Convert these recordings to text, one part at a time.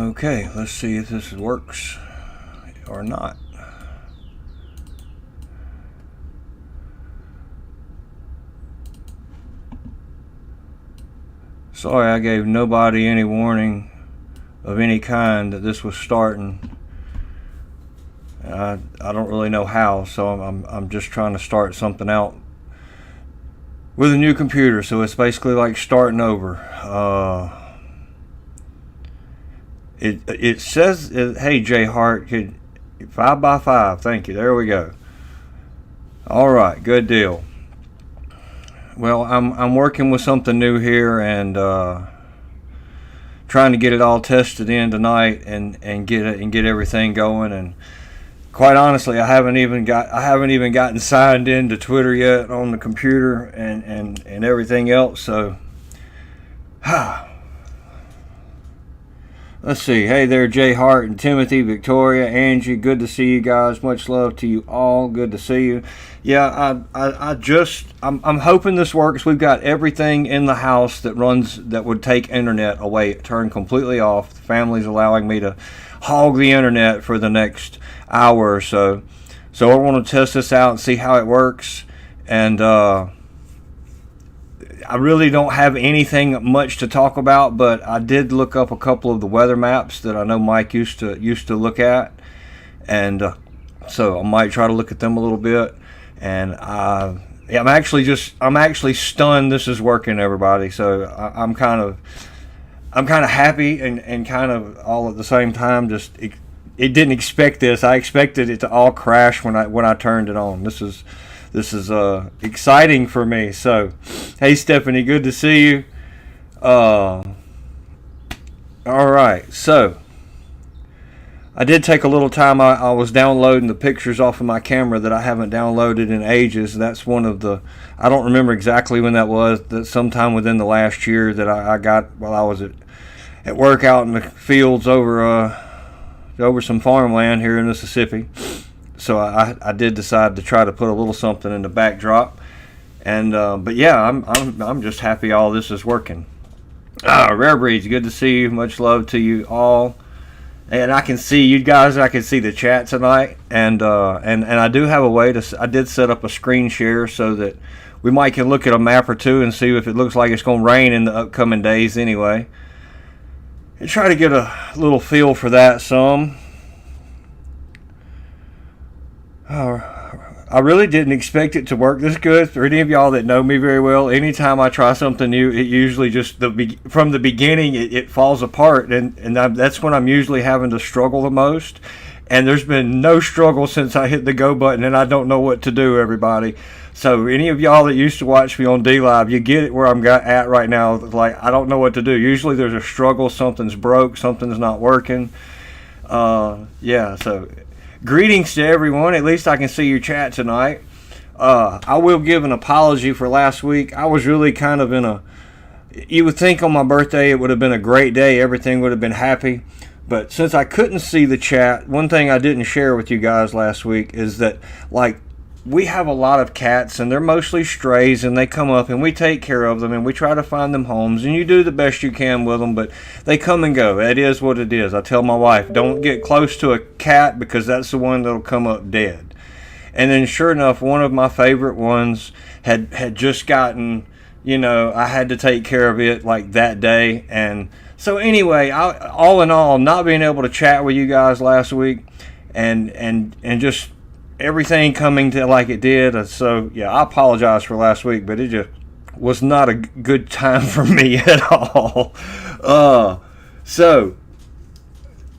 Okay, let's see if this works or not. Sorry, I gave nobody any warning of any kind that this was starting. I don't really know how, so I'm just trying to start something out with a new computer. So it's basically like starting over. It says, hey Jay Hart, 5x5. Thank you. There we go. All right, good deal. Well, I'm working with something new here and trying to get it all tested in tonight and get everything going. And quite honestly, I haven't even gotten signed into Twitter yet on the computer and everything else. So, let's see. Hey there, Jay Hart and Timothy, Victoria, Angie. Good to see you guys. Much love to you all. Good to see you. Yeah, I'm hoping this works. We've got everything in the house that would take internet away, turned completely off. The family's allowing me to hog the internet for the next hour or so. So I want to test this out and see how it works. And I really don't have anything much to talk about, but I did look up a couple of the weather maps that I know Mike used to look at, and so I might try to look at them a little bit. And I'm actually stunned this is working, everybody. So I'm kind of happy and kind of all at the same time. Just it didn't expect this. I expected it to all crash when I turned it on. This is exciting for me. So, hey Stephanie, good to see you. All right, so I did take a little time. I was downloading the pictures off of my camera that I haven't downloaded in ages. That's one of the, I don't remember exactly when that was, that sometime within the last year that I got while I was at work out in the fields over some farmland here in Mississippi. So I did decide to try to put a little something in the backdrop, and but yeah, I'm just happy all this is working. Rare Breeds, good to see you. Much love to you all, and I can see you guys. I can see the chat tonight, and I do have a way to. I did set up a screen share so that we might can look at a map or two and see if it looks like it's going to rain in the upcoming days anyway, and try to get a little feel for that some. I really didn't expect it to work this good. For any of y'all that know me very well, anytime I try something new, it usually just from the beginning it falls apart, and that's when I'm usually having to struggle the most. And there's been no struggle since I hit the go button, and I don't know what to do, everybody. So any of y'all that used to watch me on DLive, you get it where I'm at right now. Like, I don't know what to do. Usually there's a struggle, something's broke, something's not working. Yeah, so greetings to everyone. At least I can see your chat tonight. I will give an apology for last week. I was really kind of you would think on my birthday it would have been a great day. Everything would have been happy. But since I couldn't see the chat, one thing I didn't share with you guys last week is that, like, we have a lot of cats, and they're mostly strays, and they come up, and we take care of them, and we try to find them homes, and you do the best you can with them, but they come and go. It is what it is. I tell my wife, don't get close to a cat because that's the one that'll come up dead. And then sure enough, one of my favorite ones had just gotten, I had to take care of it like that day. And so anyway, all in all, not being able to chat with you guys last week and just everything coming to like it did. So yeah, I apologize for last week, but it just was not a good time for me at all.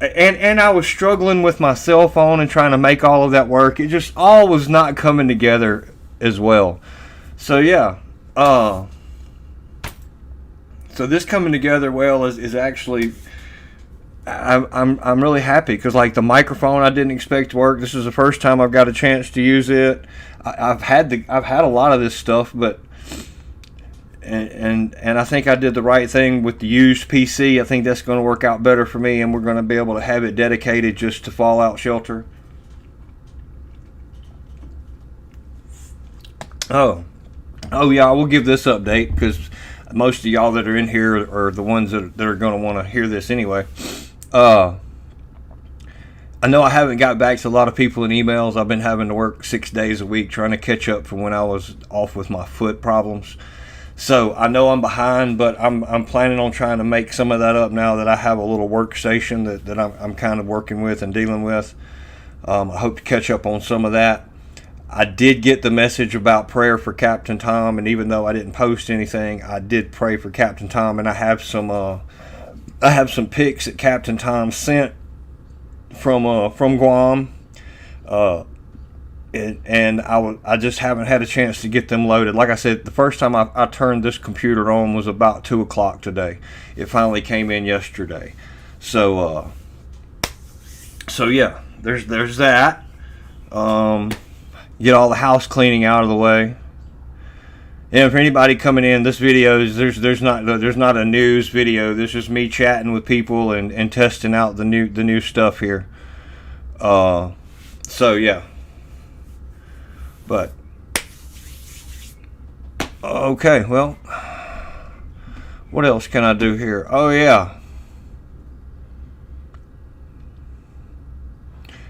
And I was struggling with my cell phone and trying to make all of that work. It just all was not coming together as well. So yeah, so this coming together well is actually, I'm really happy because, like, the microphone I didn't expect to work. This is the first time I've got a chance to use it. I've had a lot of this stuff, but and I think I did the right thing with the used PC. I think that's going to work out better for me, and we're going to be able to have it dedicated just to Fallout Shelter. Oh yeah, I will give this update because most of y'all that are in here are the ones that are going to want to hear this anyway. Uh, I know I haven't got back to a lot of people in emails. I've been having to work 6 days a week trying to catch up from when I was off with my foot problems. So I know I'm behind, but I'm planning on trying to make some of that up now that I have a little workstation that I'm kind of working with and dealing with. I hope to catch up on some of that. I did get the message about prayer for Captain Tom, and even though I didn't post anything, I did pray for Captain Tom, and I have some pics that Captain Tom sent from Guam, and I just haven't had a chance to get them loaded. Like I said, the first time I turned this computer on was about 2 o'clock today. It finally came in yesterday. So yeah, there's that. Get all the house cleaning out of the way. And for anybody coming in, this video is there's not a news video. This is me chatting with people and testing out the new stuff here. So yeah. But okay, well, what else can I do here? Oh yeah.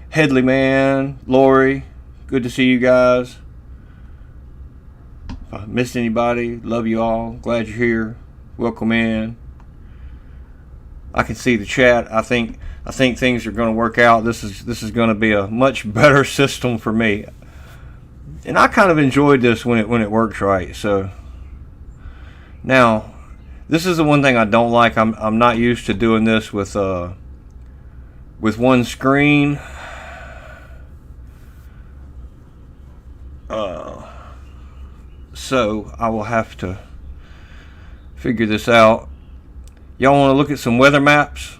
Headley Man, Lori, good to see you guys. If I missed anybody, love you all. Glad you're here. Welcome in. I can see the chat. I think things are going to work out. This is going to be a much better system for me. And I kind of enjoyed this when it works right. So now, this is the one thing I don't like. I'm not used to doing this with one screen. So I will have to figure this out. Y'all want to look at some weather maps?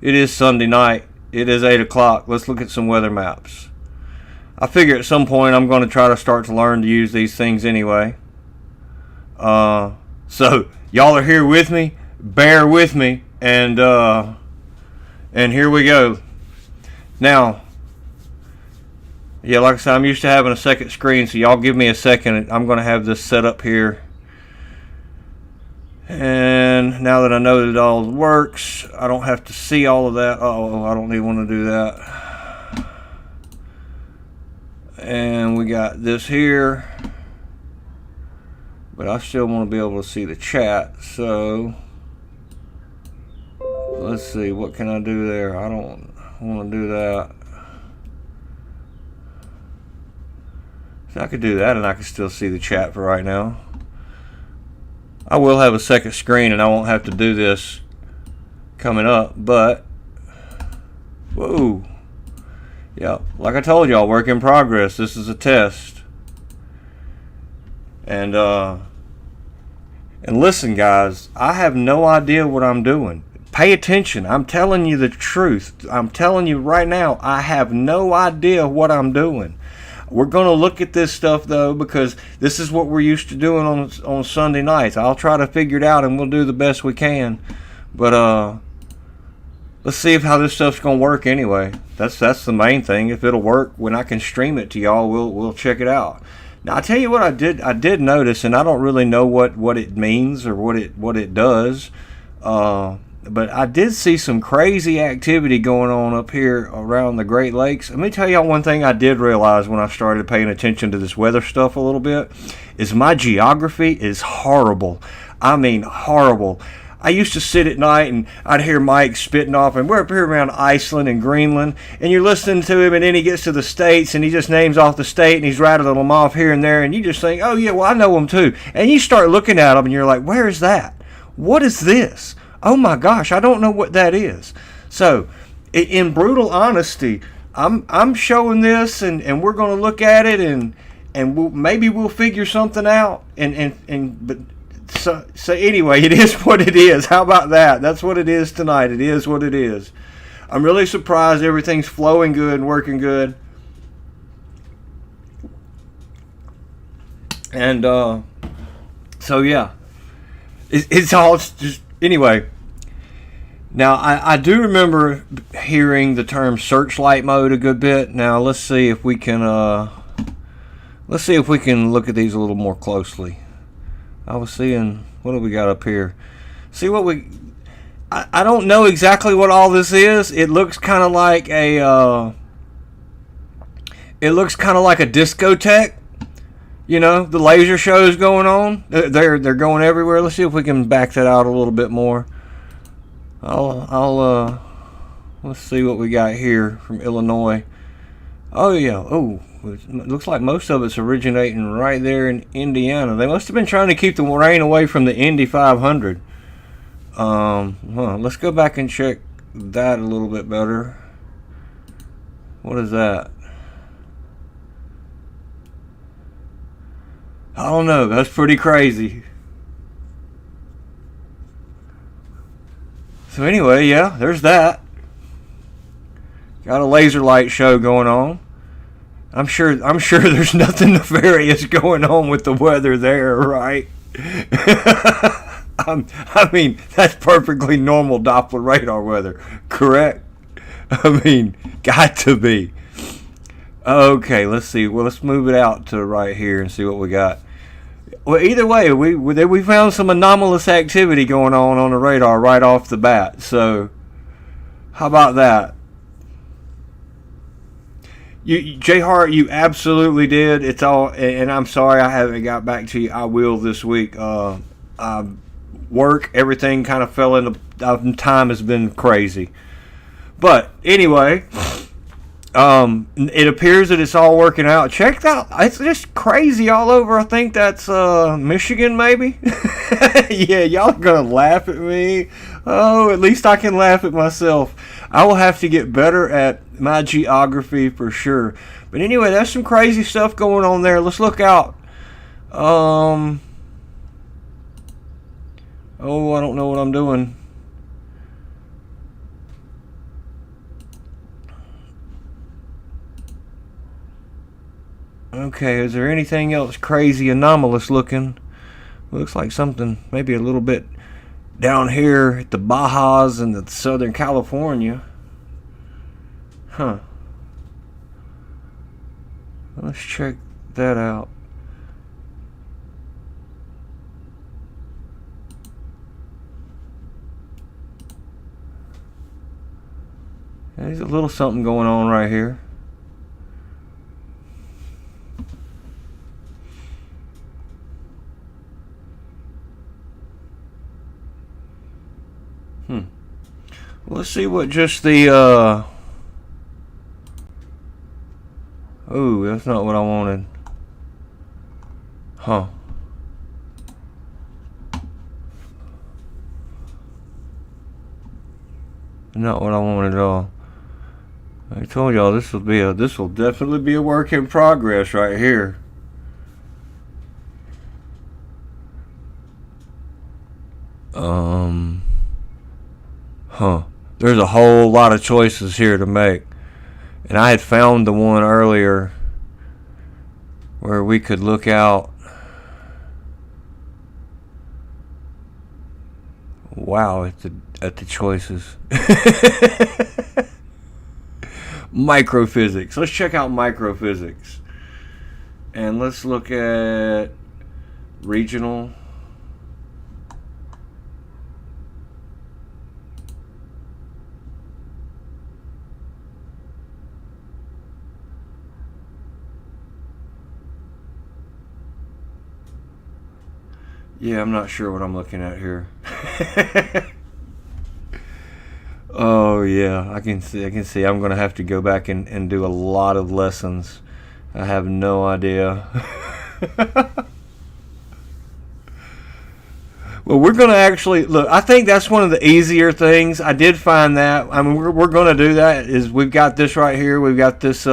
It is Sunday night. It is 8 o'clock. Let's look at some weather maps. I figure at some point I'm going to try to start to learn to use these things anyway. So y'all are here with me. Bear with me, and here we go. Now, yeah, like I said, I'm used to having a second screen, so y'all give me a second. I'm going to have this set up here. And now that I know that it all works, I don't have to see all of that. Oh, I don't even want to do that. And we got this here. But I still want to be able to see the chat, so let's see, what can I do there? I don't want to do that. So I could do that and I can still see the chat for right now. I will have a second screen and I won't have to do this coming up, but whoa. Yeah, like I told y'all, work in progress. This is a test. And listen, guys, I have no idea what I'm doing. Pay attention. I'm telling you the truth. I'm telling you right now, I have no idea what I'm doing. We're going to look at this stuff, though, because this is what we're used to doing on Sunday nights. I'll try to figure it out, and we'll do the best we can. But let's see how this stuff's going to work anyway. That's the main thing. If it'll work when I can stream it to y'all, we'll check it out. Now, I tell you what I did notice, and I don't really know what it means or what it does, but I did see some crazy activity going on up here around the Great Lakes. Let me tell y'all one thing I did realize when I started paying attention to this weather stuff a little bit, is my geography is horrible. I mean, horrible. I used to sit at night and I'd hear Mike spitting off, and we're up here around Iceland and Greenland, and you're listening to him, and then he gets to the states and he just names off the state and he's rattling them off here and there, and you just think, oh yeah, well I know them too. And you start looking at them and you're like, where is that? What is this? Oh my gosh, I don't know what that is. So, in brutal honesty, I'm showing this, and we're going to look at it, and maybe we'll figure something out. But so anyway, it is what it is. How about that? That's what it is tonight. It is what it is. I'm really surprised everything's flowing good and working good. And so yeah, it's all just. Anyway, now I do remember hearing the term searchlight mode a good bit. Now let's see if we can look at these a little more closely. I was seeing, what do we got up here? See what we, I don't know exactly what all this is. It looks kind of like a discotheque. You know, the laser shows going on. They're going everywhere. Let's see if we can back that out a little bit more. Let's see what we got here from Illinois. Oh yeah. Oh, it looks like most of it's originating right there in Indiana. They must have been trying to keep the rain away from the Indy 500. Let's go back and check that a little bit better. What is that? I don't know. That's pretty crazy. So anyway, yeah, there's that. Got a laser light show going on. I'm sure there's nothing nefarious going on with the weather there, right? I mean, that's perfectly normal Doppler radar weather, correct? I mean, got to be. Okay, let's see. Well, let's move it out to right here and see what we got. Well, either way, we found some anomalous activity going on the radar right off the bat. So, how about that? J Hart, you absolutely did. It's all, and I'm sorry I haven't got back to you. I will this week. Work, everything kind of fell into. Time has been crazy, but anyway, it appears that it's all working out. Check that. It's just crazy all over. I think that's Michigan, maybe. Yeah, y'all are gonna laugh at me. Oh, at least I can laugh at myself. I will have to get better at my geography for sure. But anyway, there's some crazy stuff going on there. Let's look out. Oh, I don't know what I'm doing. Okay, is there anything else crazy, anomalous looking? Looks like something maybe a little bit down here at the Bajas and the Southern California. Huh. Let's check that out. There's a little something going on right here. Let's see what just the oh, that's not what I wanted. Huh. Not what I wanted at all. I told y'all this will definitely be a work in progress right here. There's a whole lot of choices here to make. And I had found the one earlier where we could look out. Wow, at the choices. Microphysics. Let's check out microphysics. And let's look at regional. Yeah, I'm not sure what I'm looking at here. Oh yeah, I can see. I'm gonna have to go back and do a lot of lessons. I have no idea. Well, we're gonna actually look. I think that's one of the easier things. I did find that. I mean, we're gonna do that. Is we've got this right here. We've got this.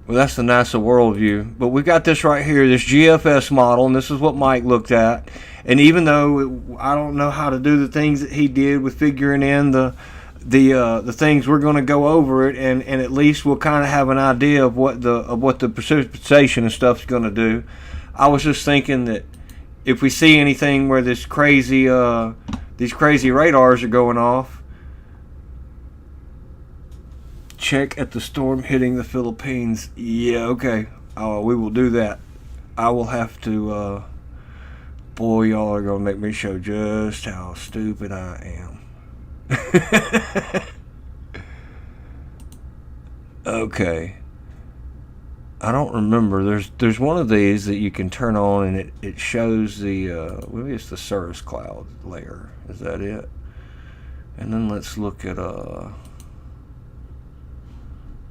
Well, that's the NASA worldview, but we got this right here, this GFS model, and this is what Mike looked at. And even though I don't know how to do the things that he did with figuring in the things, we're going to go over it, and at least we'll kind of have an idea of what the precipitation and stuff's going to do. I was just thinking that if we see anything where these crazy radars are going off. Check at the storm hitting the Philippines. Yeah, okay. We will do that. I will have to Boy, y'all are gonna make me show just how stupid I am. Okay. I don't remember. There's one of these that you can turn on and it shows the maybe it's the Cirrus Cloud layer. Is that it? And then let's look at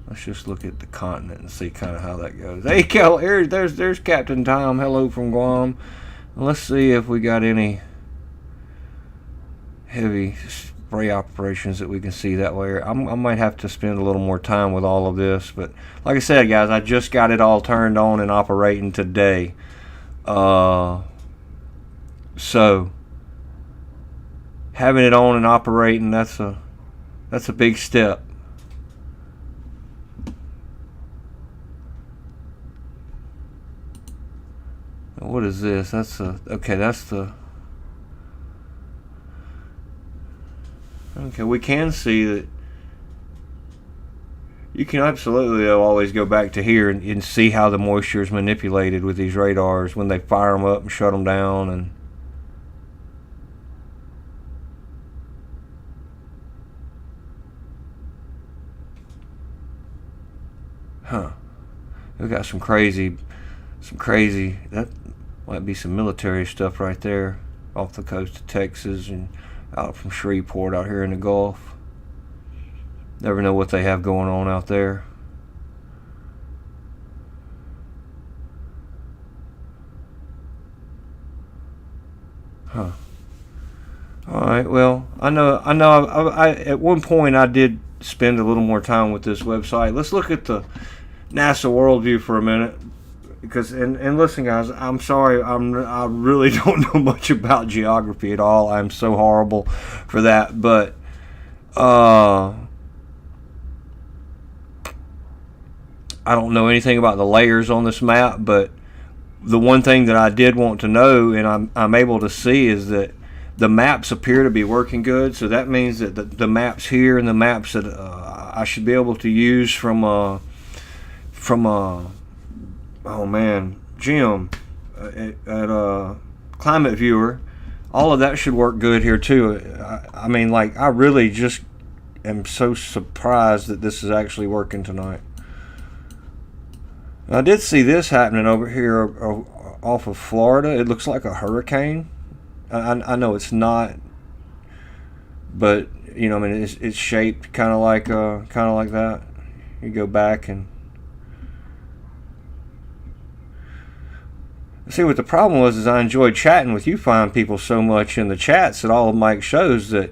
let's just look at the continent and see kind of how that goes. Hey, Kel, there's Captain Tom. Hello from Guam. Let's see if we got any heavy spray operations that we can see that way. I might have to spend a little more time with all of this, but like I said, guys, I just got it all turned on and operating today. So having it on and operating, that's a big step. What is this? Okay, that's the okay, we can see that you can absolutely always go back to here and see how the moisture is manipulated with these radars when they fire them up and shut them down. And we got some crazy, that might be some military stuff right there off the coast of Texas and out from Shreveport out here in the Gulf. Never know what they have going on out there. Alright, well, I know I at one point I did spend a little more time with this website. Let's look at the NASA Worldview for a minute. Because and listen, guys, I'm sorry, I really don't know much about geography at all. I'm so horrible for that. But I don't know anything about the layers on this map. But the one thing that I did want to know, and I'm able to see, is that the maps appear to be working good. So that means that the maps here and the maps that I should be able to use from oh man, Jim at Climate Viewer, all of that should work good here too. I mean, like, I really just am so surprised that this is actually working tonight. I did see this happening over here off of Florida. It looks like a hurricane. I know it's not, but you know, I mean, it's shaped kind of like that. You go back and see what the problem was. Is I enjoyed chatting with you fine people so much in the chats at all of Mike's shows that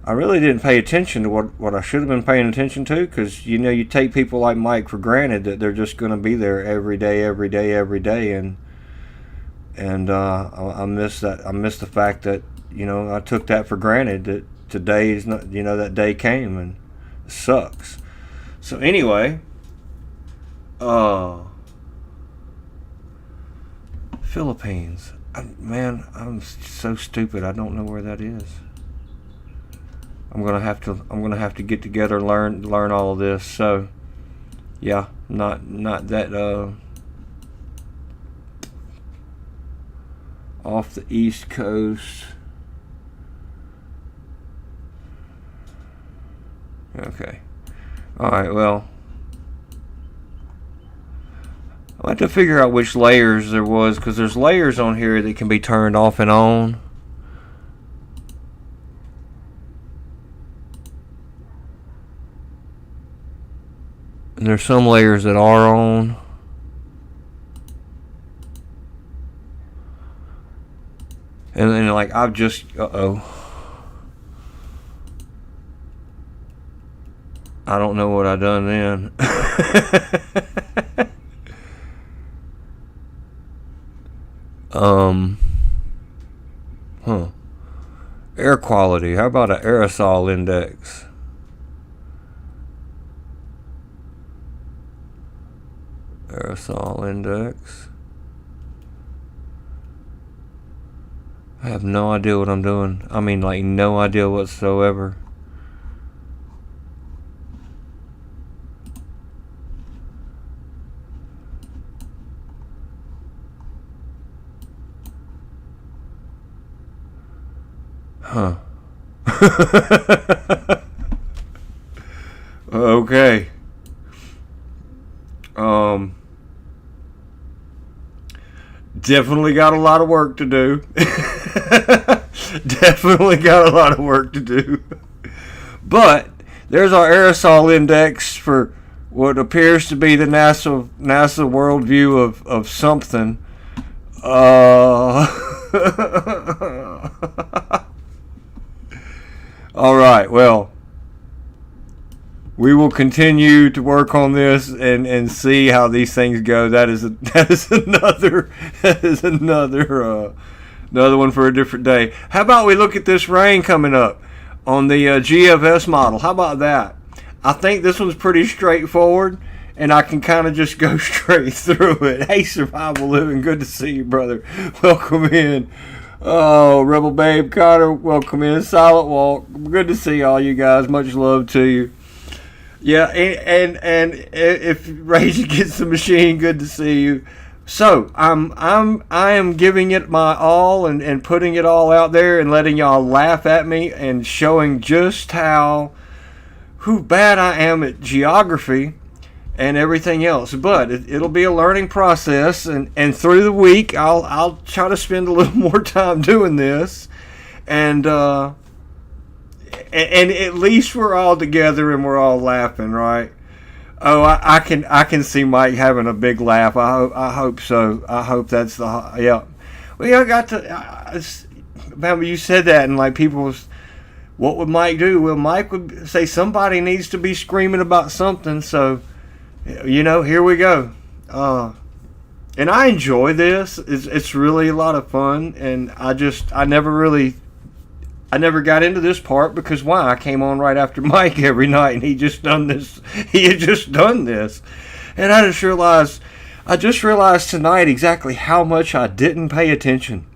I really didn't pay attention to what I should have been paying attention to, because you know, you take people like Mike for granted that they're just going to be there every day, and I miss that. I miss the fact that, you know, I took that for granted, that today is not, you know, that day came, and it sucks. So anyway, Philippines. Man, I'm so stupid. I don't know where that is. I'm gonna have to get together and learn all of this. So yeah, not that off the East Coast. Okay. All right. Well, I'll have to figure out which layers there was, because there's layers on here that can be turned off and on. And there's some layers that are on. And then, like, I've just... I don't know what I done then. Air quality. How about an aerosol index? Aerosol index. I have no idea what I'm doing. I mean, like, no idea whatsoever. Huh. Okay. Definitely got a lot of work to do. Definitely got a lot of work to do. But there's our aerosol index for what appears to be the NASA worldview of something. All right. Well, we will continue to work on this and see how these things go. That is another one for a different day. How about we look at this rain coming up on the GFS model? How about that? I think this one's pretty straightforward, and I can kind of just go straight through it. Hey, Survival Living, good to see you, brother. Welcome in. Oh, Rebel Babe Connor, welcome in. Silent Walk, good to see all you guys. Much love to you. Yeah, and if Rage gets the machine, good to see you. So I am giving it my all and putting it all out there and letting y'all laugh at me and showing just how bad I am at geography and everything else. But it'll be a learning process, and through the week I'll try to spend a little more time doing this, and at least we're all together and we're all laughing, right? Oh, I can see Mike having a big laugh. I hope so. I hope that's the yeah. Well, I got to. Remember you said that, and like people was, what would Mike do? Well, Mike would say somebody needs to be screaming about something. So, here we go. And I enjoy this. It's really a lot of fun, and I never got into this part because why? I came on right after Mike every night, and he had just done this, and I just realized tonight exactly how much I didn't pay attention.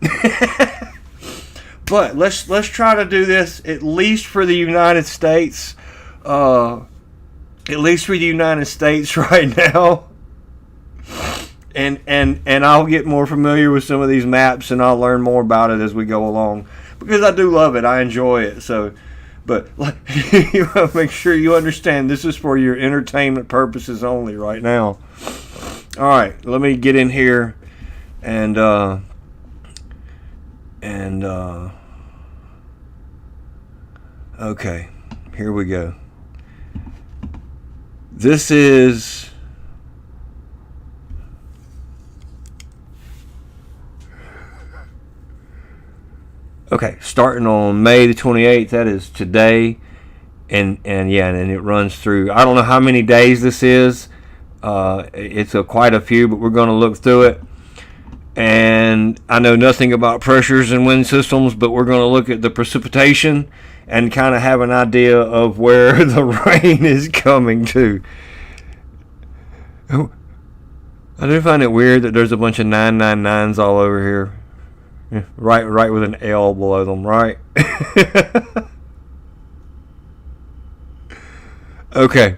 But let's try to do this at least for the United States, right now, and I'll get more familiar with some of these maps, and I'll learn more about it as we go along. Because I do love it, I enjoy it. So, but you want to make sure you understand this is for your entertainment purposes only right now. All right, let me get in here and okay, here we go. This is. Okay, starting on May the 28th, that is today, and it runs through, I don't know how many days this is, it's quite a few, but we're going to look through it, and I know nothing about pressures and wind systems, but we're going to look at the precipitation and kind of have an idea of where the rain is coming to. I do find it weird that there's a bunch of 999s all over here. Right with an L below them, right? Okay.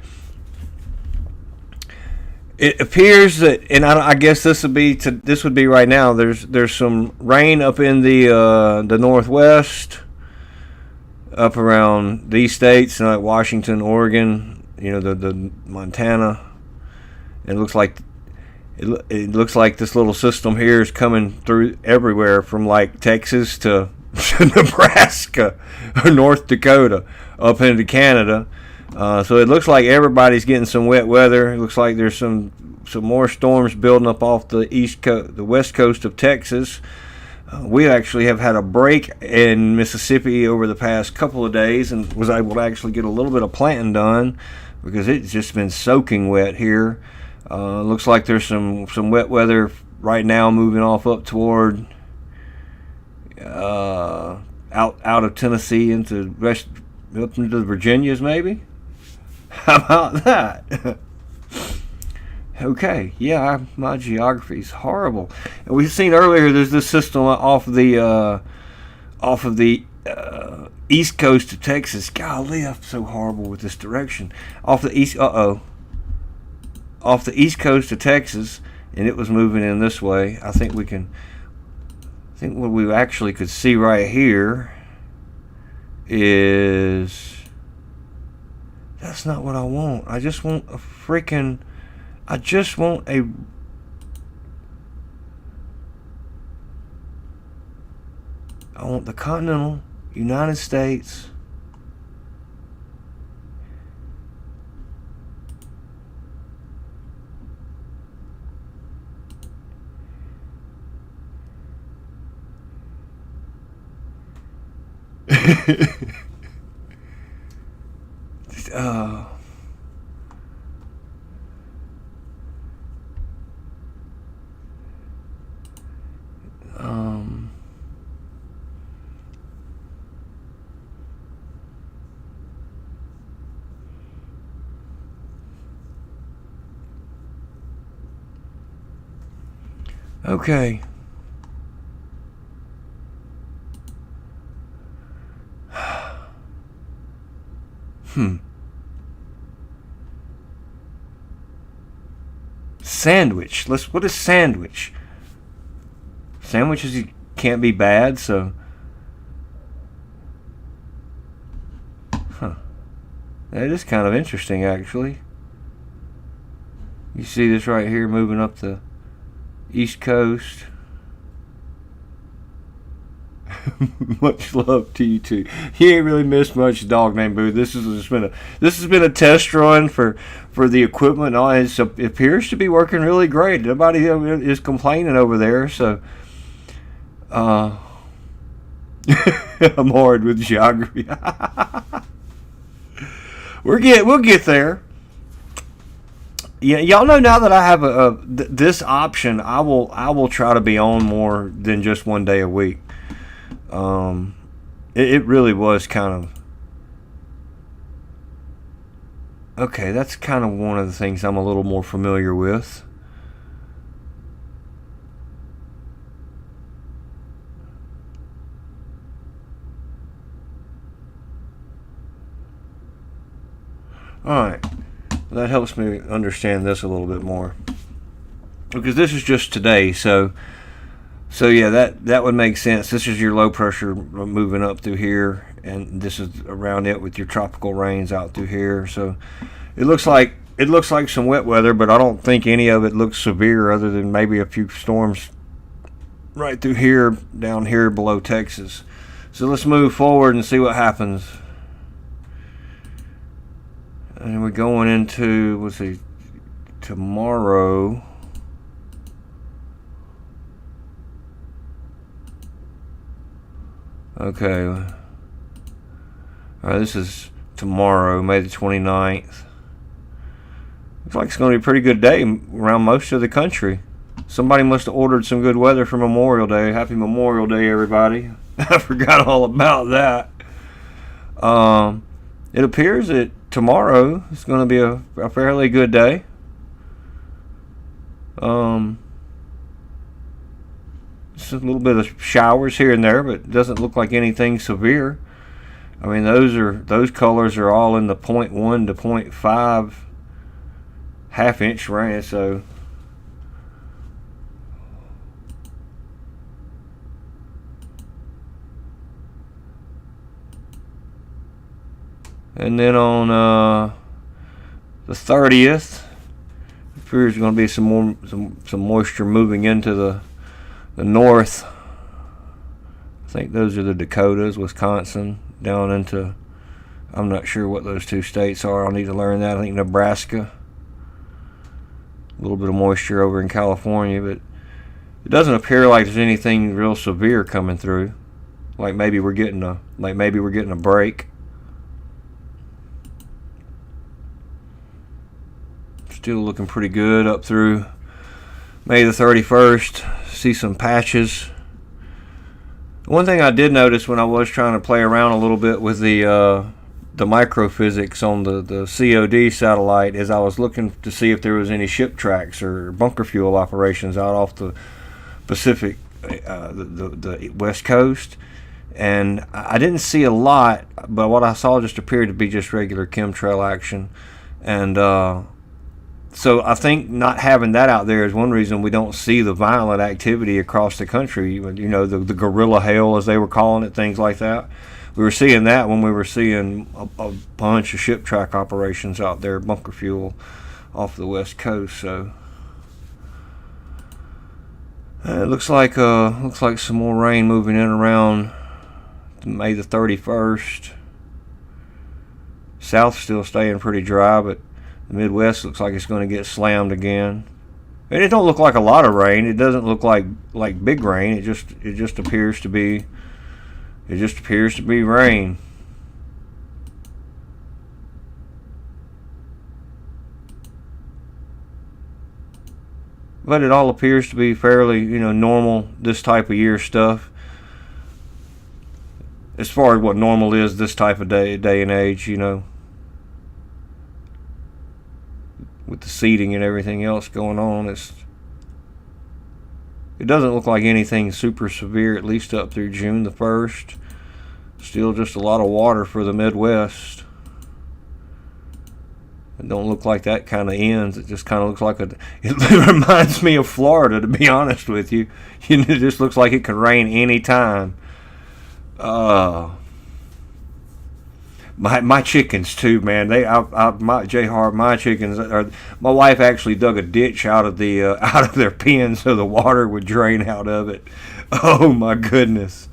It appears that, and I guess this would be right now. There's some rain up in the Northwest, up around these states, like Washington, Oregon, the Montana. It looks like this little system here is coming through everywhere from like Texas to Nebraska or North Dakota up into Canada. So it looks like everybody's getting some wet weather. It looks like there's some more storms building up off the west coast of Texas. We actually have had a break in Mississippi over the past couple of days and was able to actually get a little bit of planting done because it's just been soaking wet here. Looks like there's some wet weather right now moving off up toward out of Tennessee up into the Virginias maybe. How about that? Okay, yeah, my geography is horrible. And we've seen earlier there's this system off of the east coast of Texas. Golly, I'm so horrible with this direction. Off the east coast of Texas, and it was moving in this way. I think what we actually could see right here is... That's not what I want. I just want a freaking... I just want a... I want the continental United States. uh, um, okay. Sandwich. What is sandwich? Sandwiches can't be bad, so... Huh. That is kind of interesting, actually. You see this right here moving up the East Coast. Much love to you too. You ain't really missed much, dog named Boo. This has been a test run for the equipment. It appears to be working really great. Nobody is complaining over there. So, I'm hard with geography. We'll get there. Yeah, y'all know now that I have this option. I will try to be on more than just one day a week. It really was kind of... Okay, that's kind of one of the things I'm a little more familiar with. Alright, that helps me understand this a little bit more. Because this is just today, so yeah, that would make sense. This is your low pressure moving up through here, and this is around it with your tropical rains out through here. So it looks like some wet weather, but I don't think any of it looks severe, other than maybe a few storms right through here, down here below Texas. So let's move forward and see what happens. And we're going into, let's see, tomorrow. Okay. Alright, this is tomorrow, May the 29th. Looks like it's going to be a pretty good day around most of the country. Somebody must have ordered some good weather for Memorial Day. Happy Memorial Day, everybody. I forgot all about that. It appears that tomorrow is going to be a fairly good day. Just a little bit of showers here and there, but it doesn't look like anything severe. I mean, those colors are all in the 0.1 to 0.5 half-inch range, so and then on the 30th, there's going to be some moisture moving into the north. I think those are the Dakotas, Wisconsin, down into, I'm not sure what those two states are. I'll need to learn that. I think Nebraska. A little bit of moisture over in California, but it doesn't appear like there's anything real severe coming through. Like maybe we're getting a break. Still looking pretty good up through May the 31st. See some patches. One thing I did notice when I was trying to play around a little bit with the microphysics on the COD satellite is I was looking to see if there was any ship tracks or bunker fuel operations out off the Pacific, the West Coast, and I didn't see a lot, but what I saw just appeared to be just regular chemtrail action, and so I think not having that out there is one reason we don't see the violent activity across the country. You know, the guerrilla hail, as they were calling it, things like that. we were seeing that when we were seeing a bunch of ship track operations out there, bunker fuel off the west coast. So it looks like some more rain moving in around May the 31st. South still staying pretty dry, but the Midwest looks like it's going to get slammed again. And it don't look like a lot of rain. It doesn't look like big rain. It just appears to be rain. But it all appears to be fairly, normal this type of year stuff. As far as what normal is this type of day and age, with the seeding and everything else going on, it doesn't look like anything super severe, at least up through June the 1st. Still just a lot of water for the Midwest. It don't look like that kind of ends. It just kind of looks like it reminds me of Florida, to be honest with you. It just looks like it could rain any time. My chickens too, man. My chickens are. My wife actually dug a ditch out of their pen so the water would drain out of it. Oh my goodness.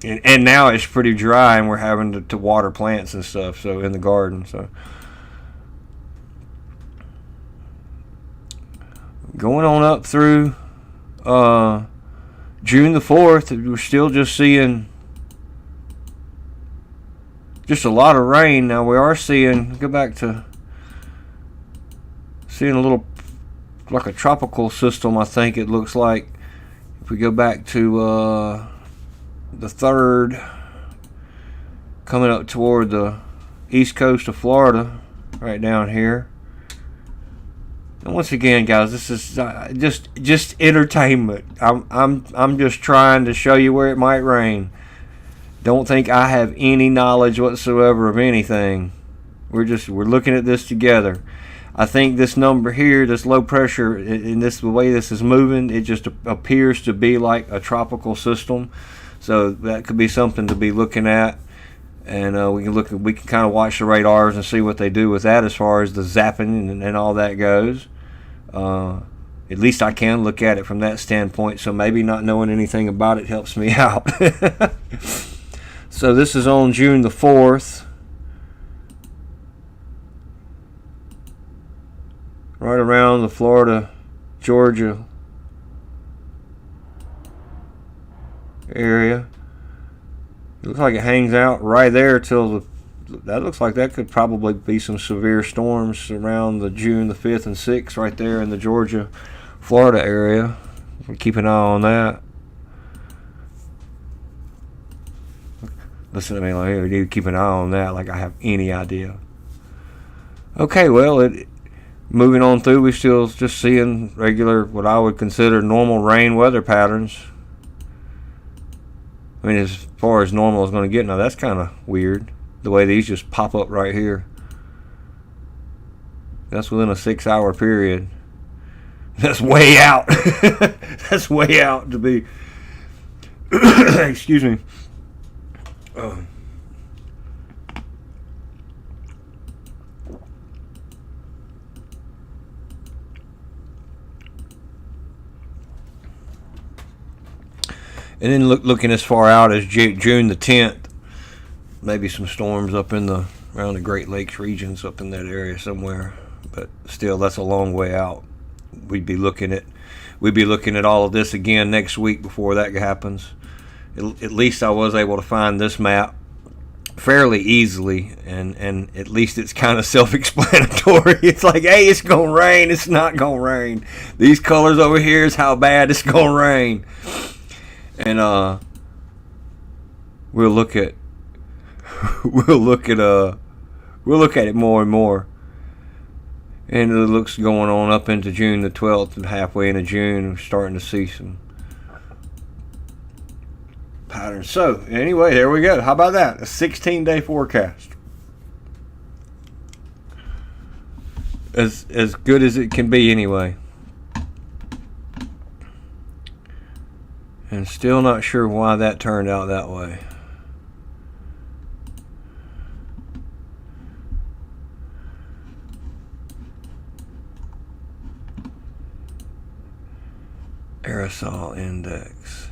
And now it's pretty dry, and we're having to water plants and stuff. So in the garden, so. Going on up through June the 4th, we're still just seeing just a lot of rain. Now we are seeing, go back to seeing a little, like a tropical system, I think it looks like. If we go back to the 3rd, coming up toward the east coast of Florida, right down here. And once again, guys, this is just entertainment. I'm just trying to show you where it might rain. Don't think I have any knowledge whatsoever of anything. We're looking at this together. I think this number here, this low pressure, in the way this is moving, it just appears to be like a tropical system. So that could be something to be looking at. And we can kind of watch the radars and see what they do with that as far as the zapping and all that goes. At least I can look at it from that standpoint. So maybe not knowing anything about it helps me out. So this is on June the 4th. Right around the Florida, Georgia area. It looks like it hangs out right there till that looks like that could probably be some severe storms around the June the 5th and 6th right there in the Georgia, Florida area. We'll keep an eye on that. Listen to me, like, we need to keep an eye on that like I have any idea. Okay, well, moving on through, we still just seeing regular, what I would consider normal rain weather patterns. I mean, as far as normal is going to get. Now, that's kind of weird, the way these just pop up right here. That's within a 6-hour period. That's way out. That's way out to be. Excuse me. And then looking as far out as June the 10th, maybe some storms up around the Great Lakes regions up in that area somewhere. But still, that's a long way out. We'd be looking at all of this again next week before that happens. At least I was able to find this map fairly easily, and at least it's kind of self-explanatory. It's like, hey, it's gonna rain. It's not gonna rain. These colors over here is how bad it's gonna rain. And we'll look at it more and more. And it looks going on up into June the 12th, and halfway into June, we're starting to see some patterns. So anyway, there we go. How about that? A 16-day forecast. As good as it can be anyway. And still not sure why that turned out that way. Aerosol index.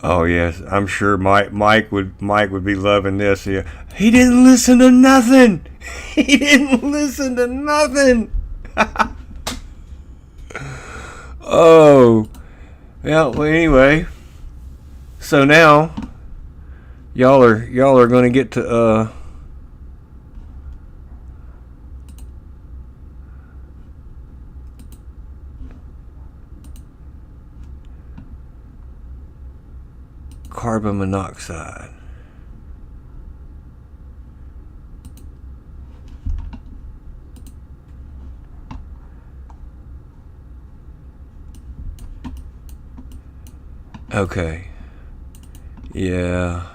Oh yes, I'm sure Mike would be loving this here. He didn't listen to nothing. He didn't listen to nothing. Oh, yeah. Well, anyway, so now y'all are going to get to carbon monoxide. Okay. Yeah.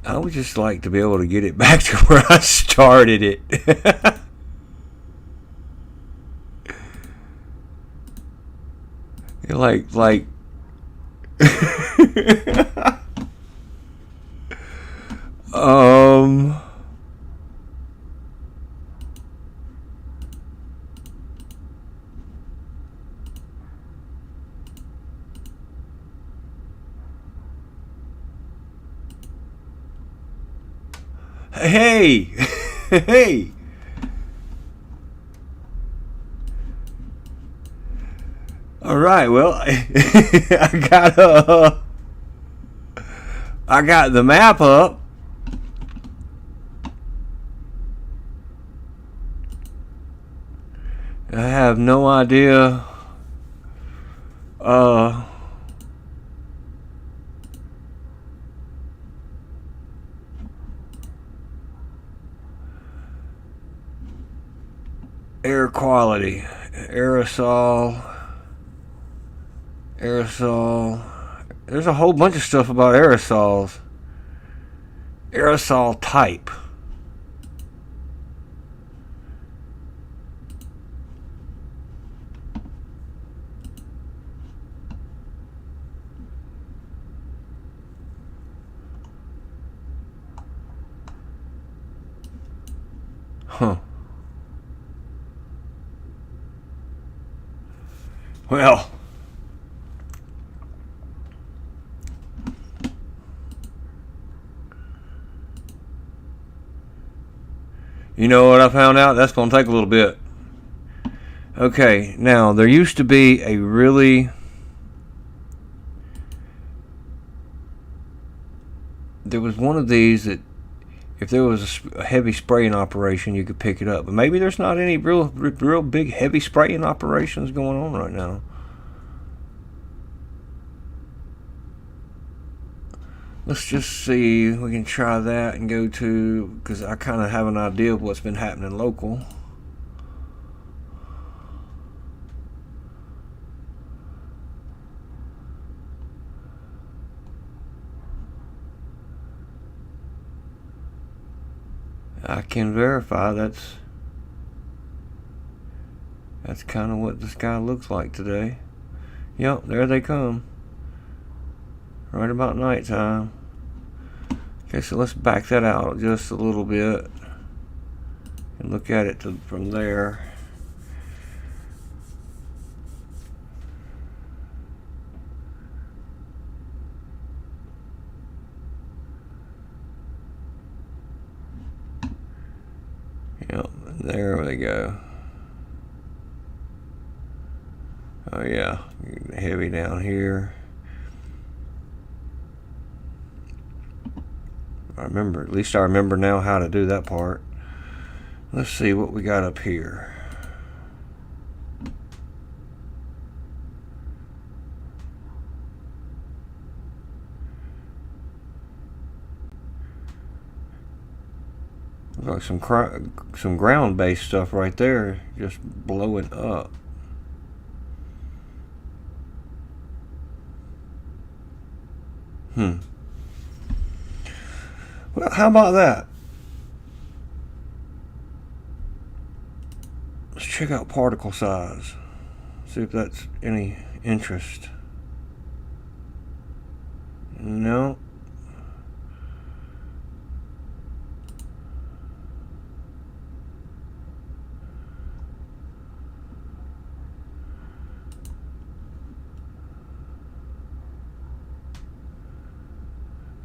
I would just like to be able to get it back to where I started it. like um hey. Hey. All right, well, I got the map up. I have no idea. Air quality, aerosol. There's a whole bunch of stuff about aerosols. Aerosol type. Huh. Well, you know what I found out? That's going to take a little bit. Okay, now there used to be a really... There was one of these that if there was a heavy spraying operation, you could pick it up. But maybe there's not any real big heavy spraying operations going on right now. Let's just see. We can try that and go to, because I kind of have an idea of what's been happening local. I can verify that's kind of what the sky looks like today. Yep, there they come. Right about nighttime. Okay, so let's back that out just a little bit and look at it from there. Yep, there we go. Oh yeah, heavy down here. At least I remember now how to do that part. Let's see what we got up here. Looks like some ground-based stuff right there, just blowing up. Well, how about that? Let's check out particle size. See if that's any interest. No.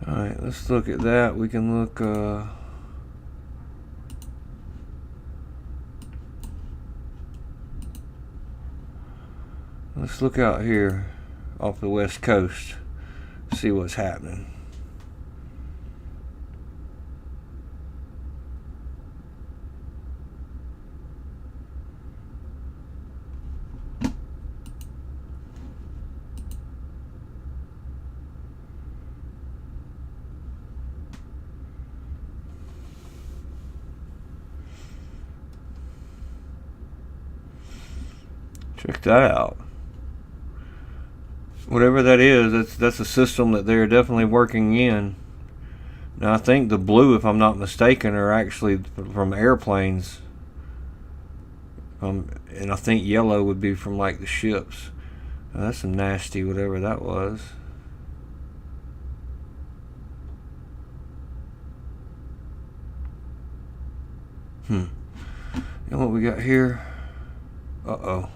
Alright, let's look at that. We can look let's look out here off the west coast, see what's happening. Check that out. Whatever that is, that's a system that they're definitely working in. Now I think the blue, if I'm not mistaken, are actually from airplanes. And I think yellow would be from like the ships. Now, that's some nasty whatever that was. You know what we got here? Uh-oh.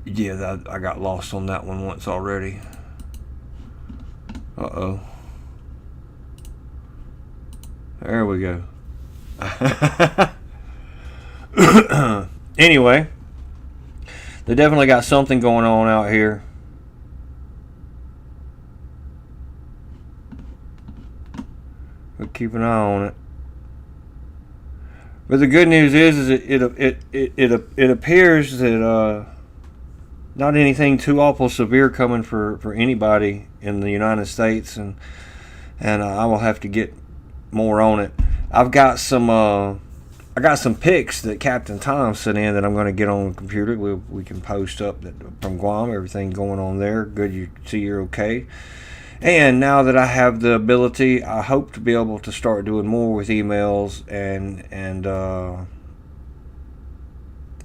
Yeah, I got lost on that one once already. Uh-oh. There we go. Anyway, they definitely got something going on out here. We'll keep an eye on it. But the good news is it appears that not anything too awful severe coming for anybody in the United States, and I will have to get more on it. I got some pics that Captain Tom sent in that I'm going to get on the computer. We can post up from Guam, everything going on there. Good, you see you're okay. And now that I have the ability, I hope to be able to start doing more with emails and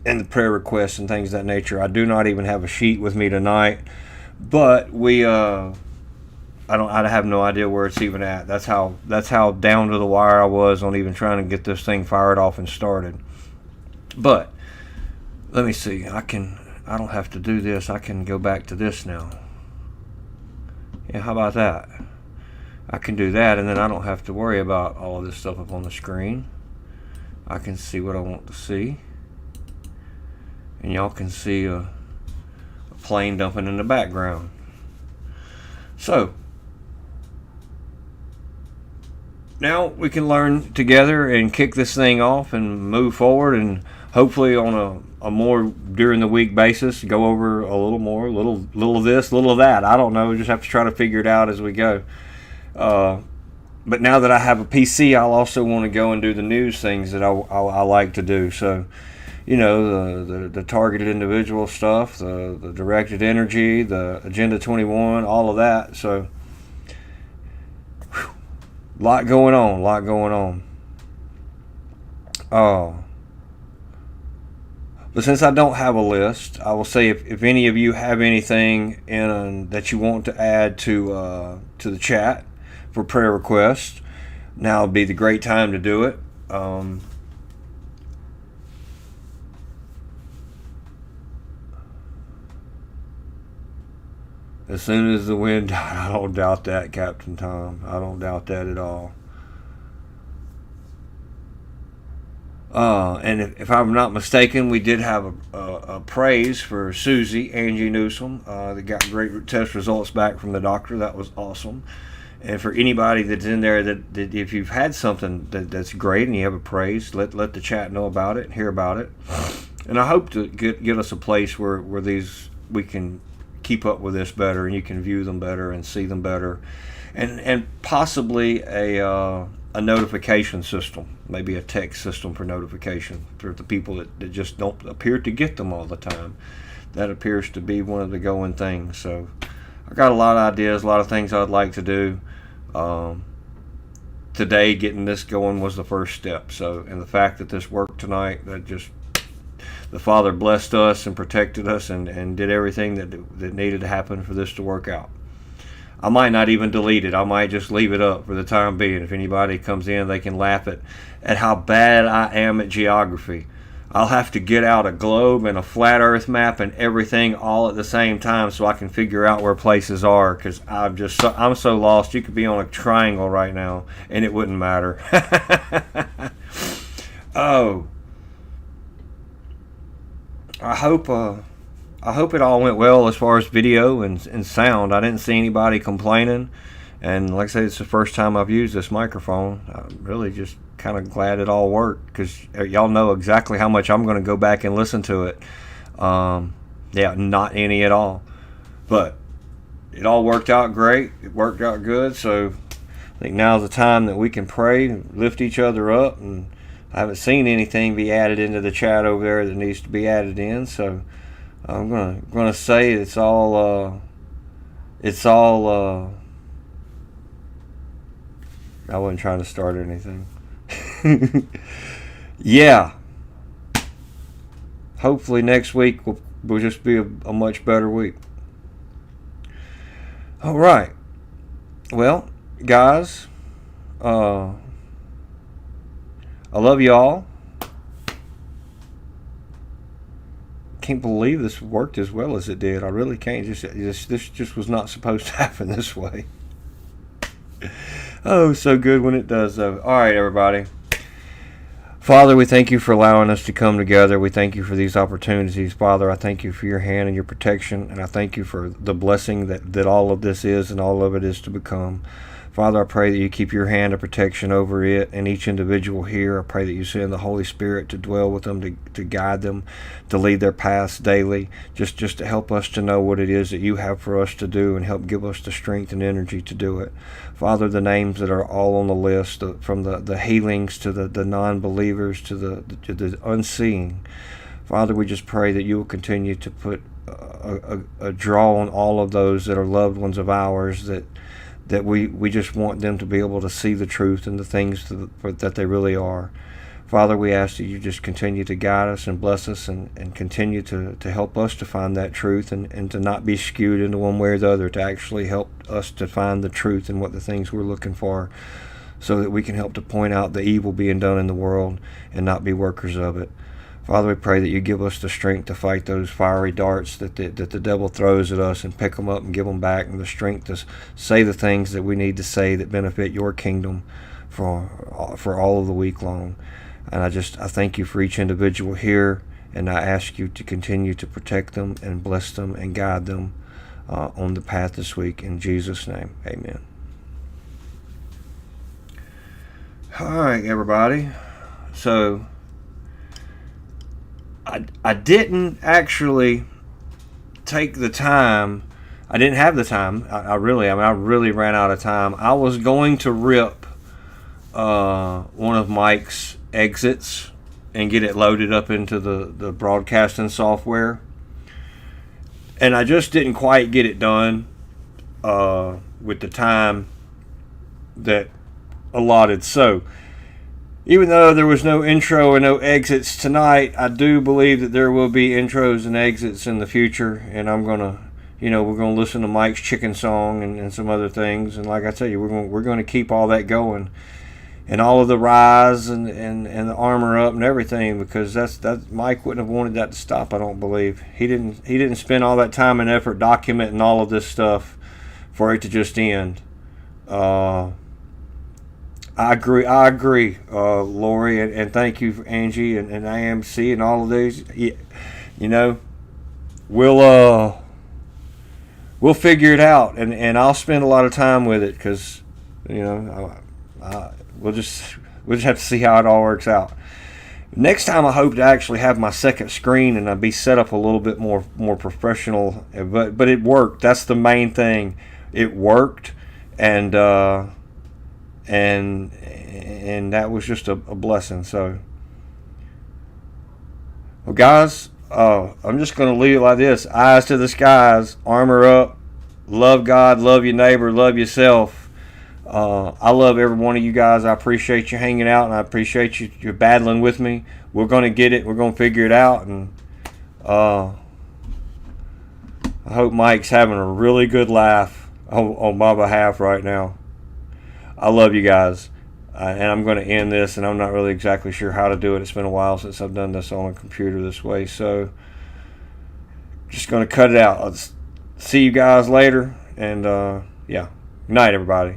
the prayer requests and things of that nature. I do not even have a sheet with me tonight, but I have no idea where it's even at. That's how down to the wire I was on even trying to get this thing fired off and started. But let me see. I don't have to do this. I can go back to this now. Yeah, how about that? I can do that, and then I don't have to worry about all of this stuff up on the screen. I can see what I want to see. And y'all can see a plane dumping in the background. So now we can learn together and kick this thing off and move forward, and hopefully on a more during the week basis go over a little more, little of this, little of that. I don't know. We just have to try to figure it out as we go. But now that I have a PC, I'll also want to go and do the news things that I like to do. So, you know, the targeted individual stuff, the directed energy, the Agenda 21, all of that. So, lot going on. But since I don't have a list, I will say if any of you have anything that you want to add to the chat for prayer requests, now would be the great time to do it. As soon as the wind died, I don't doubt that, Captain Tom. I don't doubt that at all. And if I'm not mistaken, we did have a praise for Angie Newsom. They got great test results back from the doctor. That was awesome. And for anybody that's in there that if you've had something that's great and you have a praise, let the chat know about it and hear about it. And I hope to get us a place where we can keep up with this better, and you can view them better and see them better, and possibly a notification system, maybe a text system for notification for the people that just don't appear to get them all the time. that appears to be one of the going things. So I got a lot of ideas, a lot of things I'd like to do. Today, getting this going was the first step. So, and the fact that this worked tonight, that just, the Father blessed us and protected us and did everything that needed to happen for this to work out. I might not even delete it. I might just leave it up for the time being. If anybody comes in, they can laugh at how bad I am at geography. I'll have to get out a globe and a flat earth map and everything all at the same time so I can figure out where places are, because I'm so lost. You could be on a triangle right now and it wouldn't matter. Oh, I hope it all went well as far as video and sound. I didn't see anybody complaining, and like I said, it's the first time I've used this microphone. I'm really just kind of glad it all worked, because y'all know exactly how much I'm going to go back and listen to it. Yeah, not any at all, but it all worked out great. It worked out good. So I think now's the time that we can pray and lift each other up. And I haven't seen anything be added into the chat over there that needs to be added in, so I'm gonna say it's all I wasn't trying to start anything. Yeah, hopefully next week will just be a much better week. All right, well, guys, I love y'all. Can't believe this worked as well as it did. I really can't. This just was not supposed to happen this way. Oh, so good when it does, though. All right, everybody. Father, we thank you for allowing us to come together. We thank you for these opportunities. Father, I thank you for your hand and your protection, and I thank you for the blessing that all of this is and all of it is to become. Father, I pray that you keep your hand of protection over it and each individual here. I pray that you send the Holy Spirit to dwell with them, to guide them, to lead their paths daily, just to help us to know what it is that you have for us to do and help give us the strength and energy to do it. Father, the names that are all on the list, from the healings to the non-believers to the unseeing, Father, we just pray that you will continue to put a draw on all of those that are loved ones of ours, that we just want them to be able to see the truth and the things that they really are. Father, we ask that you just continue to guide us and bless us and continue to help us to find that truth and to not be skewed into one way or the other, to actually help us to find the truth and what the things we're looking for, so that we can help to point out the evil being done in the world and not be workers of it. Father, we pray that you give us the strength to fight those fiery darts that the devil throws at us, and pick them up and give them back, and the strength to say the things that we need to say that benefit your kingdom for all of the week long. And I thank you for each individual here, and I ask you to continue to protect them and bless them and guide them on the path this week. In Jesus' name, amen. All right, everybody. So I didn't actually take the time. I didn't have the time. I really ran out of time. I was going to rip one of Mike's exits and get it loaded up into the broadcasting software, and I just didn't quite get it done with the time that allotted. So even though there was no intro and no exits tonight, I do believe that there will be intros and exits in the future, and I'm gonna, we're gonna listen to Mike's chicken song and some other things, and like I tell you, we're gonna keep all that going, and all of the rise and the armor up and everything, because that Mike wouldn't have wanted that to stop. I don't believe he didn't spend all that time and effort documenting all of this stuff for it to just end. I agree, Lori, and thank you for Angie and AMC and all of these. We'll figure it out, and I'll spend a lot of time with it, because we'll just have to see how it all works out. Next time, I hope to actually have my second screen and I'll be set up a little bit more professional. But it worked. That's the main thing. It worked, and that was just a blessing. So, well, guys, I'm just going to leave it like this: eyes to the skies, armor up, love God, love your neighbor, love yourself. I love every one of you guys. I appreciate you hanging out, and I appreciate you battling with me. We're going to get it. We're going to figure it out, and I hope Mike's having a really good laugh on my behalf right now. I love you guys. And I'm going to end this, and I'm not really exactly sure how to do it. It's been a while since I've done this on a computer this way, so just going to cut it out. Let's see you guys later, and yeah, good night, everybody.